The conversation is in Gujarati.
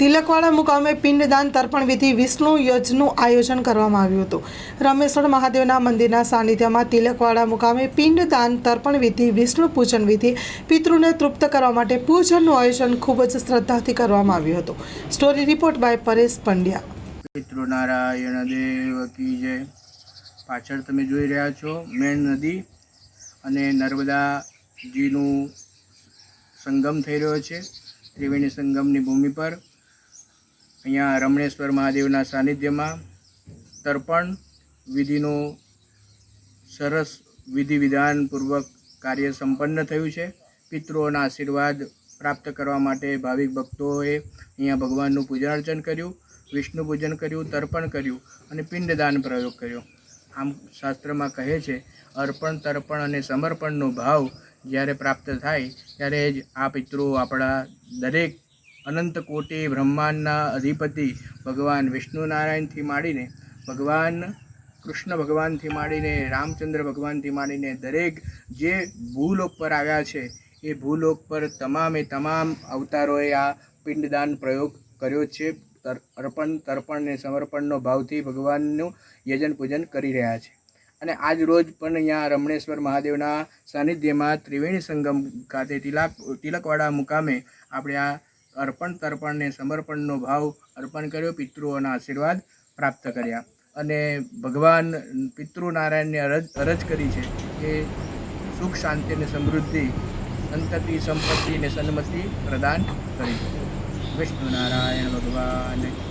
તિલકવાડા મુકામે પિંડદાન તર્પણ વિધિ વિષ્ણુ યજ્ઞનું આયોજન કરવામાં આવ્યું હતું। રમેશ્વર મહાદેવના મંદિરના સાનિધ્યમાં તિલકવાડા મુકામે પિંડદાન તર્પણ વિધિ વિષ્ણુ પૂજન વિધિ પિતૃને તૃપ્ત કરવા માટે પૂજનનું આયોજન ખૂબ જ શ્રદ્ધાથી કરવામાં આવ્યું હતું। Story report by Paresh Pandya. Pitrunarayan Dev કી જય। પાછળ તમે જોઈ રહ્યા છો મેણ નદી અને નર્મદાજીનું સંગમ થઈ રહ્યો છે। ત્રિવેણી સંગમની ભૂમિ પર અહીંયા રમણેશ્વર મહાદેવના સાનિધ્યમાં તર્પણ વિધિનું સરસ વિધિ વિધાનપૂર્વક કાર્ય સંપન્ન થયું છે। પિતૃઓના આશીર્વાદ પ્રાપ્ત કરવા માટે ભાવિક ભક્તોએ અહીંયા ભગવાનનું પૂજન અર્ચન કર્યું, વિષ્ણુ પૂજન કર્યું, તર્પણ કર્યું અને પિંડદાન પ્રયોગ કર્યો। આમ શાસ્ત્રમાં કહે છે અર્પણ, તર્પણ અને સમર્પણનો ભાવ જ્યારે પ્રાપ્ત થાય ત્યારે જ આ પિતૃઓ આપણા દરેક અનંત કોટી બ્રહ્માંડના અધિપતિ ભગવાન વિષ્ણુ નારાયણથી માંડીને ભગવાન કૃષ્ણ ભગવાનથી માંડીને રામચંદ્ર ભગવાનથી માંડીને દરેક જે ભૂલોક પર આવ્યા છે એ ભૂલોક પર તમામે તમામ અવતારોએ આ પિંડદાન પ્રયોગ કર્યો છે। અર્પણ, તર્પણ અને સમર્પણનો ભાવથી ભગવાનનું યજન પૂજન કરી રહ્યા છે અને આજ રોજ પણ અહીંયા રમણેશ્વર મહાદેવના સાનિધ્યમાં ત્રિવેણી સંગમ ખાતે તિલકવાડા મુકામે આપણે આ અર્પણ, તર્પણ અને સમર્પણનો ભાવ અર્પણ કર્યો, પિતૃઓના આશીર્વાદ પ્રાપ્ત કર્યા અને ભગવાન પિતૃનારાયણને અરજ કરી છે કે સુખ, શાંતિ અને સમૃદ્ધિ, સંતતિ, સંપત્તિ અને સન્મતિ પ્રદાન કરી। વિષ્ણુ નારાયણ ભગવાન।